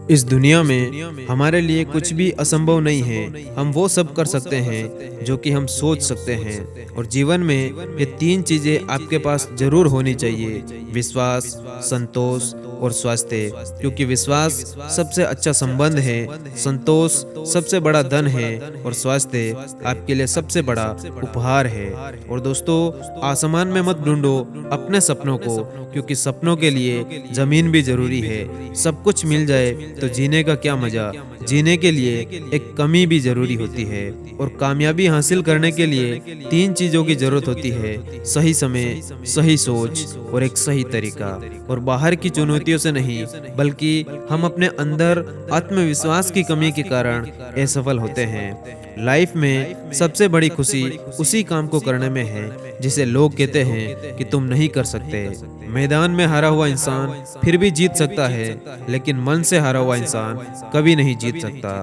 इस दुनिया में हमारे लिए कुछ भी असंभव नहीं है। हम वो सब कर सकते हैं जो कि हम सोच सकते हैं। और जीवन में ये तीन चीजें आपके पास जरूर होनी चाहिए: विश्वास, संतोष और स्वास्थ्य। क्योंकि विश्वास सबसे अच्छा संबंध है, संतोष सबसे बड़ा धन है और स्वास्थ्य आपके लिए सबसे बड़ा उपहार है। और दोस्तों, आसमान में मत ढूंढो अपने सपनों को, क्योंकि सपनों के लिए जमीन भी जरूरी है। सब कुछ मिल जाए तो जीने का क्या मजा। जीने के लिए एक कमी भी जरूरी होती है। और कामयाबी हासिल करने के लिए तीन चीजों की जरूरत होती है: सही समय, सही सोच और एक सही तरीका। और बाहर की चुनौतियों से नहीं, बल्कि हम अपने अंदर आत्मविश्वास की कमी के कारण असफल होते हैं। लाइफ में सबसे बड़ी खुशी उसी काम को करने में है जिसे लोग कहते हैं कि तुम नहीं कर सकते। मैदान में हारा हुआ इंसान फिर भी जीत सकता है, लेकिन मन से हारा हुआ इंसान कभी नहीं जीत सकता।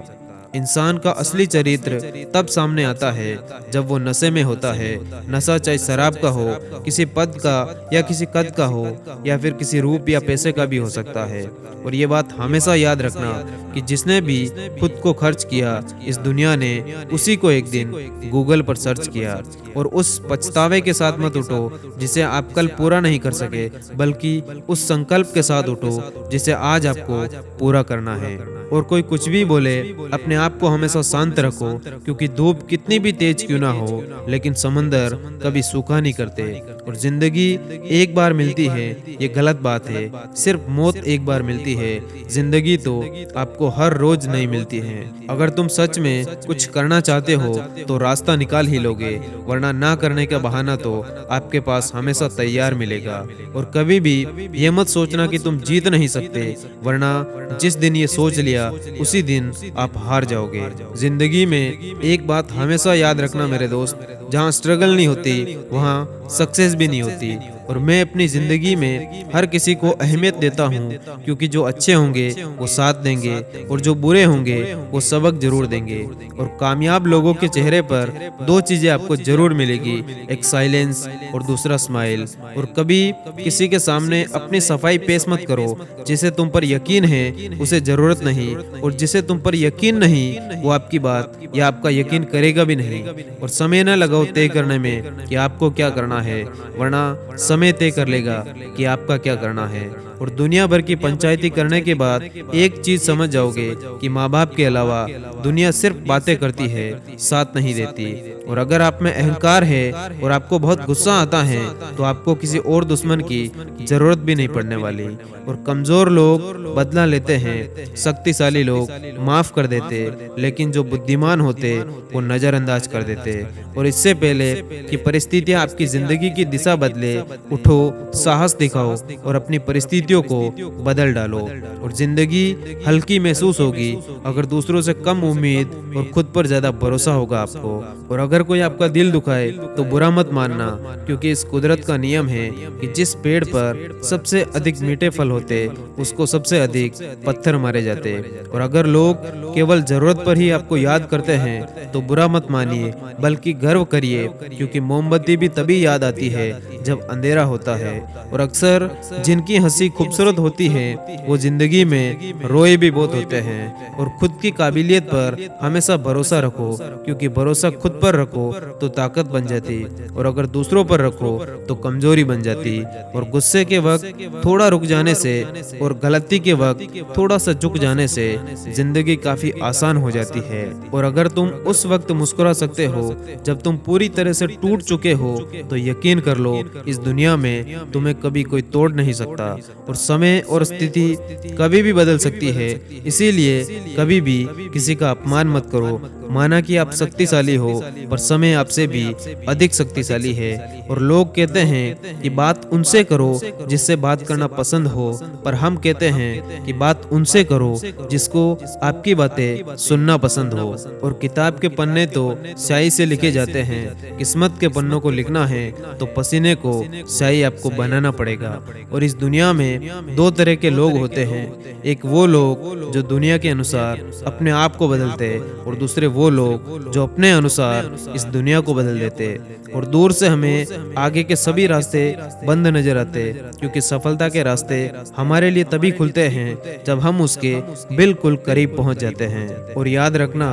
इंसान का असली चरित्र तब सामने आता है जब वो नशे में होता है। नशा चाहे शराब का हो, किसी पद का या किसी कद का हो, या फिर किसी रूप या पैसे का भी हो सकता है। और ये बात हमेशा याद रखना कि जिसने भी खुद को खर्च किया, इस दुनिया ने उसी को एक दिन गूगल पर सर्च किया। और उस पछतावे के साथ मत उठो जिसे आप कल पूरा नहीं कर सके, बल्कि उस संकल्प के साथ उठो जिसे आज आपको पूरा करना है। और कोई कुछ भी बोले, अपने आप को हमेशा शांत रखो, क्योंकि धूप कितनी भी तेज क्यों ना हो, लेकिन समंदर कभी सूखा नहीं करते। और जिंदगी एक बार मिलती है, ये गलत बात है। सिर्फ मौत एक बार मिलती है, जिंदगी तो आपको हर रोज नहीं मिलती है। अगर तुम सच में कुछ करना चाहते हो तो रास्ता निकाल ही लोगे, वरना ना करने का बहाना तो आपके पास हमेशा तैयार मिलेगा। और कभी भी ये मत सोचना कि तुम जीत नहीं सकते, वरना जिस दिन ये सोच लिया उसी दिन आप हार जाओगे। जिंदगी में एक बात हमेशा याद रखना मेरे दोस्त, जहाँ स्ट्रगल नहीं होती वहाँ सक्सेस भी नहीं होती। और मैं अपनी जिंदगी में हर किसी को अहमियत देता हूँ, क्योंकि जो अच्छे होंगे वो साथ देंगे और जो बुरे होंगे वो सबक जरूर देंगे। और कामयाब लोगों के चेहरे पर दो चीजें आपको जरूर मिलेगी: एक साइलेंस और दूसरा स्माइल। और कभी किसी के सामने अपनी सफाई पेश मत करो। जिसे तुम पर यकीन है उसे जरूरत नहीं, और जिसे तुम पर यकीन नहीं वो आपकी बात या आपका यकीन करेगा भी नहीं। और समय न लगाओ तय करने में कि आपको क्या करना है, वरना समय तय कर लेगा कि आपका क्या करना है। और दुनिया भर की पंचायती करने के बाद एक चीज समझ जाओगे कि माँ बाप के अलावा दुनिया सिर्फ बातें करती है, साथ नहीं देती। और अगर आप में अहंकार है और आपको बहुत गुस्सा आता है, तो आपको किसी और दुश्मन की जरूरत भी नहीं पड़ने वाली। और कमजोर लोग बदला लेते हैं, शक्तिशाली लोग माफ कर देते, लेकिन जो बुद्धिमान होते वो नजरअंदाज कर देते। और इससे पहले कि परिस्थितियां आपकी जिंदगी की दिशा बदले, उठो, साहस दिखाओ और अपनी परिस्थितियों को बदल डालो। और जिंदगी हल्की महसूस होगी अगर दूसरों से कम उम्मीद और खुद पर ज्यादा भरोसा होगा आपको। और अगर कोई आपका दिल दुखाए तो बुरा मत मानना, क्योंकि इस कुदरत का नियम है कि जिस पेड़ पर सबसे अधिक मीठे फल होते उसको सबसे अधिक पत्थर मारे जाते। और अगर लोग केवल जरूरत पर ही आपको याद करते हैं तो बुरा मत मानिए, बल्कि गर्व करिए, क्योंकि मोमबत्ती भी तभी याद आती है जब अंधेरा होता है। और अक्सर जिनकी हंसी खूबसूरत होती है वो जिंदगी में रोए भी बहुत होते हैं। और खुद की काबिलियत पर हमेशा भरोसा रखो, क्योंकि भरोसा खुद पर रखो तो ताकत बन जाती, और अगर दूसरों पर रखो तो कमजोरी बन जाती। और गुस्से के वक्त थोड़ा रुक जाने से और गलती के वक्त थोड़ा सा झुक जाने से जिंदगी काफी आसान हो जाती है। और अगर तुम उस वक्त मुस्कुरा सकते हो जब तुम पूरी तरह से टूट चुके हो, तो यकीन कर लो इस दुनिया में तुम्हें कभी कोई तोड़ नहीं सकता। और समय और स्थिति कभी भी बदल सकती है, इसीलिए कभी भी किसी का अपमान मत करो। माना कि आप शक्तिशाली हो, पर समय आपसे भी अधिक शक्तिशाली है। और लोग कहते हैं कि बात उनसे करो जिससे बात करना पसंद हो, पर हम कहते हैं कि बात उनसे करो जिसको आपकी बातें सुनना पसंद हो। और किताब के पन्ने तो स्याही से लिखे जाते हैं, किस्मत के पन्नों को लिखना है तो पसीने को स्याही आपको बनाना पड़ेगा। और इस दुनिया में में दो तरह के लोग होते हैं। एक वो लोग जो दुनिया के अनुसार अपने आप को बदलते, और दूसरे वो लोग जो अपने अनुसार इस दुनिया को बदल देते। और दूर से हमें आगे के सभी रास्ते बंद नजर आते, क्योंकि सफलता के रास्ते हमारे लिए तभी खुलते हैं जब हम उसके बिल्कुल करीब पहुंच जाते हैं। और याद रखना,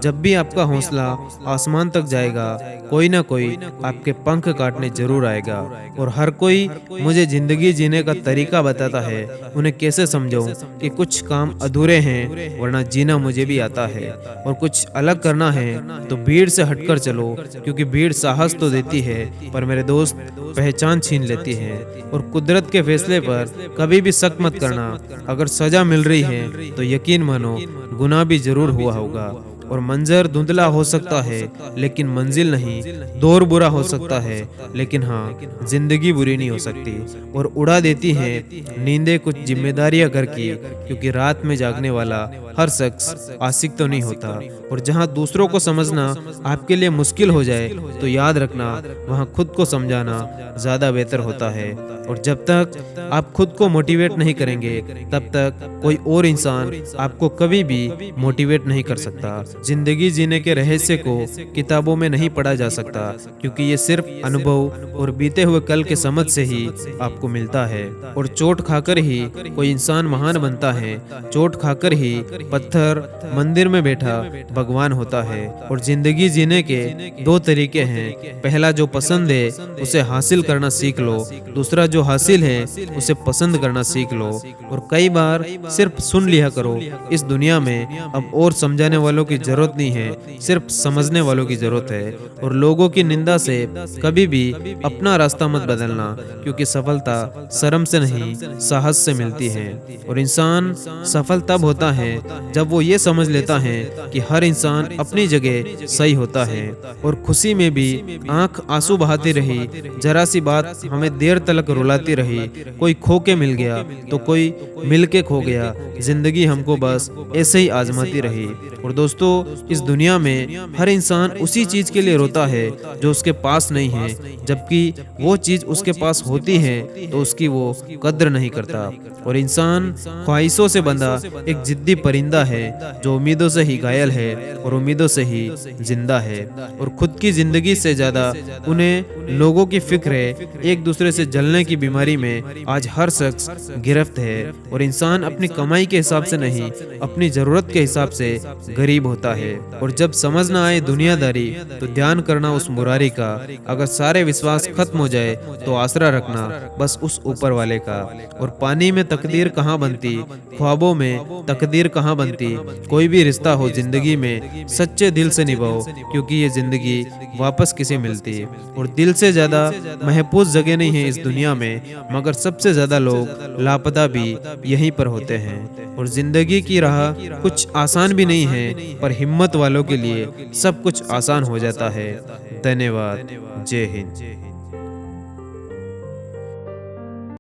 जब भी आपका हौसला आसमान तक जाएगा, कोई ना कोई आपके पंख काटने जरूर आएगा। और हर कोई मुझे जिंदगी जीने का तरीका बताता है, उन्हें कैसे समझाऊं कि कुछ काम अधूरे हैं, वरना जीना मुझे भी आता है। और कुछ अलग करना है तो भीड़ से हटकर चलो, क्योंकि भीड़ साहस तो देती है, पर मेरे दोस्त पहचान छीन लेती है। और कुदरत के फैसले पर कभी भी शक मत करना। अगर सजा मिल रही है तो यकीन मानो गुनाह भी जरूर हुआ होगा। और मंजर धुंधला हो सकता है लेकिन मंजिल नहीं। दौर बुरा हो सकता है लेकिन हाँ, जिंदगी बुरी नहीं हो सकती। और उड़ा देती है नींदें कुछ जिम्मेदारियां घर की, क्योंकि रात में जागने वाला हर शख्स आशिक तो नहीं होता। और जहाँ दूसरों को समझना आपके लिए मुश्किल हो जाए, तो याद रखना वहाँ खुद को समझाना ज्यादा बेहतर होता है। और जब तक आप खुद को मोटिवेट नहीं करेंगे, तब तक कोई और इंसान आपको कभी भी मोटिवेट नहीं कर सकता। जिंदगी जीने के रहस्य को किताबों में नहीं पढ़ा जा सकता, क्योंकि ये सिर्फ अनुभव और बीते हुए कल के समझ से ही आपको मिलता है। और चोट खाकर ही कोई इंसान महान बनता है। चोट खाकर ही पत्थर मंदिर में बैठा भगवान होता है। और जिंदगी जीने के दो तरीके हैं। पहला, जो पसंद है उसे हासिल करना सीख लो। दूसरा, जो हासिल है उसे पसंद करना सीख लो। और कई बार सिर्फ सुन लिया करो। इस दुनिया में अब और समझाने वालों की जरूरत नहीं है, सिर्फ समझने वालों की जरूरत है। और लोगों की निंदा से कभी भी अपना रास्ता मत बदलना, क्योंकि सफलता शर्म से नहीं, साहस से मिलती है। और इंसान सफल तब होता है जब वो ये समझ लेता है कि हर इंसान अपनी जगह सही होता है। और खुशी में भी आंख आंसू बहाती रही, जरा सी बात हमें देर तक रुलाती रही। कोई खो के मिल गया तो कोई मिल के खो गया। जिंदगी हमको बस ऐसे ही आजमाती रही। और दोस्तों, इस दुनिया में हर इंसान उसी चीज के लिए रोता है जो उसके पास नहीं है, जबकि वो चीज उसके पास होती है तो उसकी वो कद्र नहीं करता। और इंसान ख्वाहिशों से बंधा एक जिद्दी परिंदा है, जो उम्मीदों से ही घायल है और उम्मीदों से ही जिंदा है। और खुद की जिंदगी से ज्यादा उन्हें लोगों की फिक्र है। एक दूसरे से जलने की बीमारी में आज हर शख्स गिरफ्त है। और इंसान अपनी कमाई के हिसाब से नहीं, अपनी जरूरत के हिसाब से गरीब होता है। और जब समझ ना आए दुनियादारी, तो ध्यान करना उस मुरारी का। अगर सारे विश्वास खत्म हो जाए तो आसरा रखना बस उस ऊपर वाले का। और पानी में तकदीर कहाँ बनती, ख्वाबों में तकदीर कहाँ बनती। कोई भी रिश्ता हो जिंदगी में, सच्चे दिल से निभाओ, क्योंकि ये जिंदगी वापस किसे मिलती। और दिल से ज्यादा महफूज जगह नहीं है इस दुनिया में, मगर सबसे ज्यादा लोग लापता भी यहीं पर होते हैं। और जिंदगी की राह कुछ आसान भी नहीं है, पर हिम्मत वालों के लिए सब कुछ आसान हो जाता है। धन्यवाद। जय हिंद।